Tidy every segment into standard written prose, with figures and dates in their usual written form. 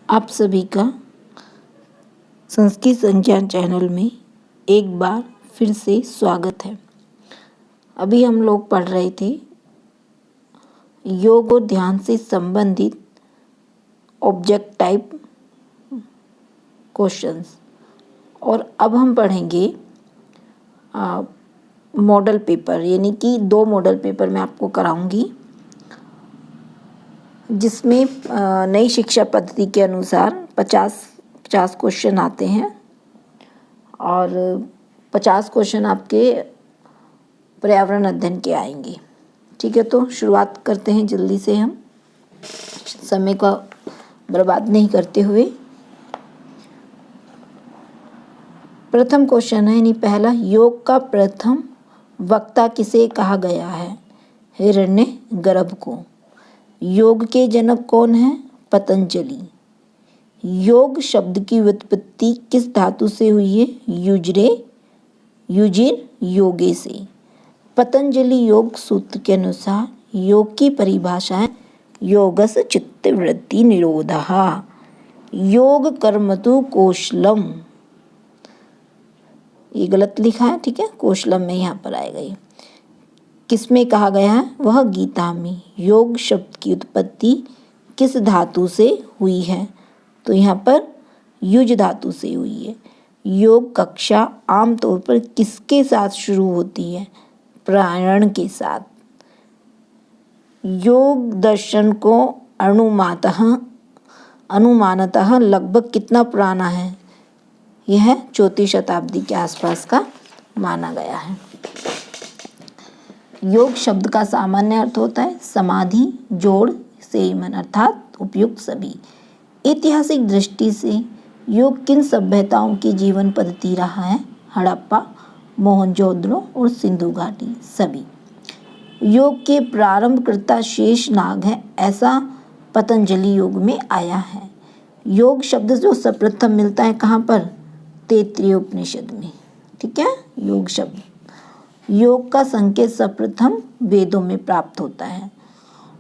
आप सभी का संस्कृत संज्ञान चैनल में एक बार फिर से स्वागत है। अभी हम लोग पढ़ रहे थे योग और ध्यान से संबंधित ऑब्जेक्ट टाइप क्वेश्चंस, और अब हम पढ़ेंगे मॉडल पेपर, यानी कि 2 मॉडल पेपर मैं आपको कराऊंगी, जिसमें नई शिक्षा पद्धति के अनुसार 50 क्वेश्चन आते हैं और 50 क्वेश्चन आपके पर्यावरण अध्ययन के आएंगे। ठीक है, तो शुरुआत करते हैं जल्दी से, हम समय का बर्बाद नहीं करते हुए। प्रथम क्वेश्चन है, यानी पहला, योग का प्रथम वक्ता किसे कहा गया है? हिरण्यगर्भ को। योग के जनक कौन है? पतंजलि। योग शब्द की व्युत्पत्ति किस धातु से हुई है? युजिर योगे से। पतंजलि योग सूत्र के अनुसार योग की परिभाषा है योगस चित्तवृत्ति निरोधः। योग कर्मतु कौशलम, ये गलत लिखा है, ठीक है, कौशलम में यहाँ पर आएगा। ये किसमें कहा गया है? वह गीता में। योग शब्द की उत्पत्ति किस धातु से हुई है? तो यहाँ पर युज धातु से हुई है। योग कक्षा आमतौर पर किसके साथ शुरू होती है? प्राणायाम के साथ। योग दर्शन को अनुमानतः लगभग कितना पुराना है? यह 4वीं शताब्दी के आसपास का माना गया है। योग शब्द का सामान्य अर्थ होता है समाधि, जोड़, संयमन, अर्थात उपयुक्त सभी। ऐतिहासिक दृष्टि से योग किन सभ्यताओं की जीवन पद्धति रहा है? हड़प्पा, मोहनजोदड़ो और सिंधु घाटी सभी। योग के प्रारंभकर्ता शेषनाग है, ऐसा पतंजलि योग में आया है। योग शब्द जो सर्वप्रथम मिलता है कहाँ पर? तैत्तिरीय उपनिषद में। ठीक है, योग शब्द, योग का संकेत सर्वप्रथम वेदों में प्राप्त होता है।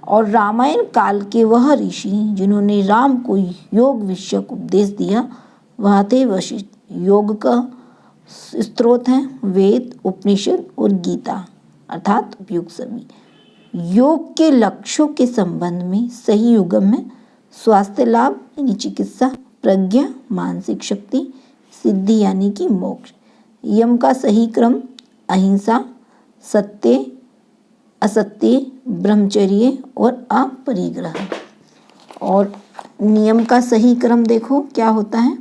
और रामायण काल के वह ऋषि जिन्होंने राम को योग विषयक उपदेश दिया, वह थे वशिष्ठ। योग का स्रोत हैं वेद, उपनिषद और गीता, अर्थात उपयुक्त सभी। योग के लक्ष्यों के संबंध में सही युगम में स्वास्थ्य लाभ यानी चिकित्सा, प्रज्ञा मानसिक शक्ति, सिद्धि यानी कि मोक्ष। यम का सही क्रम अहिंसा, सत्य, असत्य, ब्रह्मचर्य और अपरिग्रह। और नियम का सही क्रम देखो क्या होता है?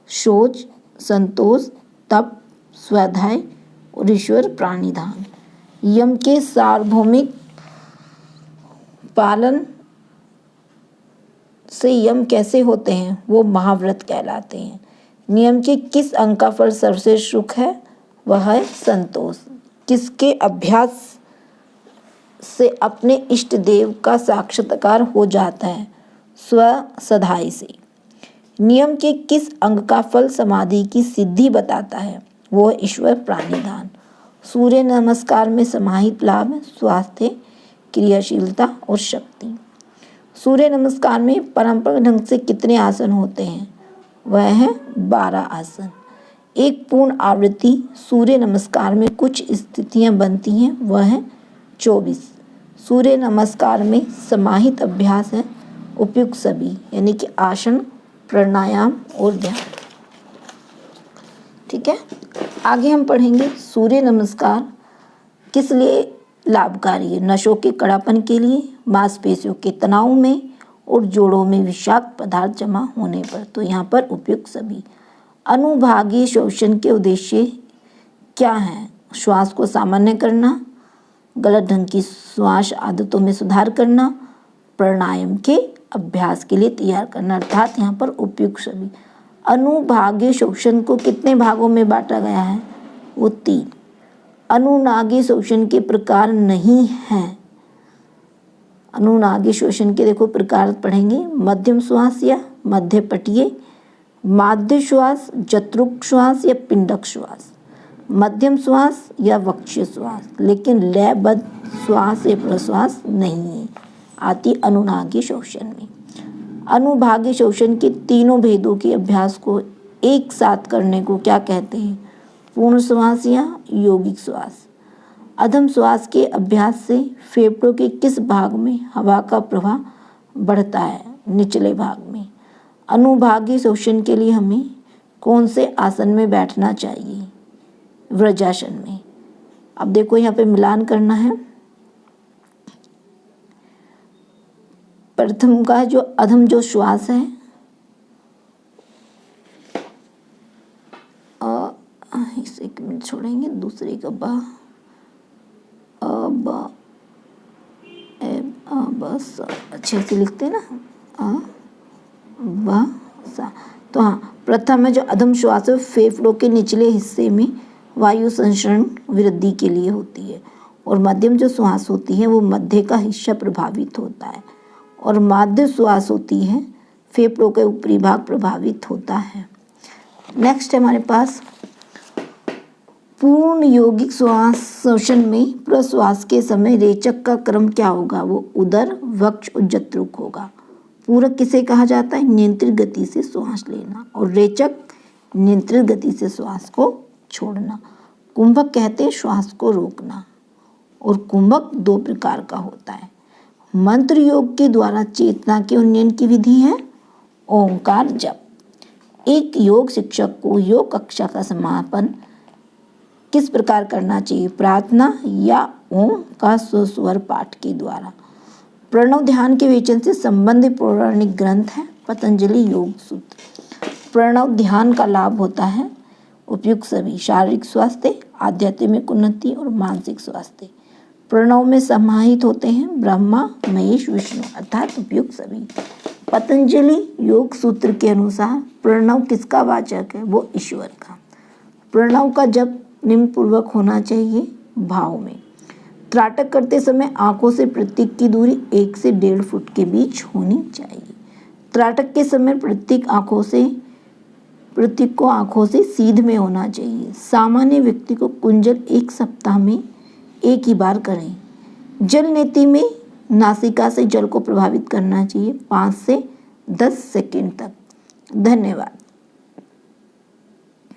शौच, संतोष, तप, स्वाध्याय और ईश्वर प्राणिधान। यम के सार्वभौमिक पालन से यम कैसे होते हैं? वो महाव्रत कहलाते हैं। नियम के किस अंग का फल सर्वश्रेष्ठ सुख है? वह है संतोष। किसके अभ्यास से अपने इष्ट देव का साक्षात्कार हो जाता है? स्वसधाई से। नियम के किस अंग का फल समाधि की सिद्धि बताता है? वो है ईश्वर प्राणिधान। सूर्य नमस्कार में समाहित लाभ है स्वास्थ्य, क्रियाशीलता और शक्ति। सूर्य नमस्कार में पारंपरिक ढंग से कितने आसन होते हैं? वह है 12 आसन। एक पूर्ण आवृत्ति सूर्य नमस्कार में कुछ स्थितियां बनती हैं, वह है 24। सूर्य नमस्कार में समाहित अभ्यास है उपयुक्त सभी, यानी कि आसन, प्राणायाम और ध्यान। ठीक है, आगे हम पढ़ेंगे सूर्य नमस्कार किस लिए लाभकारी है? नसों के कड़ापन के लिए, मांसपेशियों के तनाव में और जोड़ों में विषाक्त पदार्थ जमा होने पर। तो यहाँ पर उपयुक्त सभी। अनुभागीय श्वसन के उद्देश्य क्या हैं? श्वास को सामान्य करना, गलत ढंग की श्वास आदतों में सुधार करना, प्राणायाम के अभ्यास के लिए तैयार करना, अर्थात यहाँ पर उपयुक्त सभी। अनुभागीय श्वसन को कितने भागों में बांटा गया है? वो 3। अनुनागी श्वसन के प्रकार नहीं हैं। अनुनागी श्वसन के देखो प्रकार पढ़ेंगे, मध्यम श्वास या मध्यपटीय, माध्य श्वास, जत्रुक श्वास या पिंडक श्वास, मध्यम श्वास या वक्षीय श्वास, लेकिन लयबद्ध श्वास या प्रश्वास नहीं है आती अनुनागी श्वसन में। अनुभागी शोषण के तीनों भेदों के अभ्यास को एक साथ करने को क्या कहते हैं? पूर्ण श्वास या यौगिक श्वास। अधम श्वास के अभ्यास से फेफड़ों के किस भाग में हवा का प्रवाह बढ़ता है? निचले भाग में। अनुभागी शोषण के लिए हमें कौन से आसन में बैठना चाहिए? वज्रासन में। अब देखो यहाँ पे मिलान करना है। प्रथम का जो अधम जो श्वास है, इसे एक मिनट छोड़ेंगे। दूसरे का बा, बस अच्छे से लिखते हैं ना, बा सा। तो हाँ, प्रथम है जो अधम श्वास है फेफड़ों के निचले हिस्से में वायु संचरण वृद्धि के लिए होती है, और मध्यम जो श्वास होती है वो मध्य का हिस्सा प्रभावित होता है, और माध्य श्वास होती है फेफड़ों के ऊपरी भाग प्रभावित होता है। नेक्स्ट है हमारे पास पूर्ण यौगिक श्वास शोषण में प्रश्वास के समय रेचक का क्रम क्या होगा? वो उदर, वक्ष और जठरुक होगा। पूरक किसे कहा जाता है? नियंत्रित गति से श्वास लेना, और रेचक नियंत्रित गति से श्वास को छोड़ना। कुंभक कहते हैं श्वास को रोकना, और कुंभक दो प्रकार का होता है। मंत्र योग के द्वारा चेतना के उन्नयन की विधि है ओंकार जप। एक योग शिक्षक को योग कक्षा का समापन किस प्रकार करना चाहिए? प्रार्थना या ओम का स्वस्वर पाठ के द्वारा। प्रणव ध्यान के विवेचन से संबंधित पौराणिक ग्रंथ है पतंजलि योग सूत्र। प्रणव ध्यान का लाभ होता है उपयुक्त सभी शारीरिक स्वास्थ्य, आध्यात्मिक उन्नति और मानसिक स्वास्थ्य। प्रणव में समाहित होते हैं ब्रह्मा, महेश, विष्णु अर्थात उपयुक्त सभी। पतंजलि योग सूत्र के अनुसार प्रणव किसका वाचक है? वो ईश्वर का। प्रणव का जप निम्न पूर्वक होना चाहिए भाव में। त्राटक करते समय आंखों से प्रतीक की दूरी 1 से 1.5 फुट के बीच होनी चाहिए। त्राटक के समय प्रतीक को आंखों से सीध में होना चाहिए। सामान्य व्यक्ति को कुंजल 1 सप्ताह में 1 ही बार करें। जल नेति में नासिका से जल को प्रभावित करना चाहिए 5 से 10 सेकंड तक। धन्यवाद।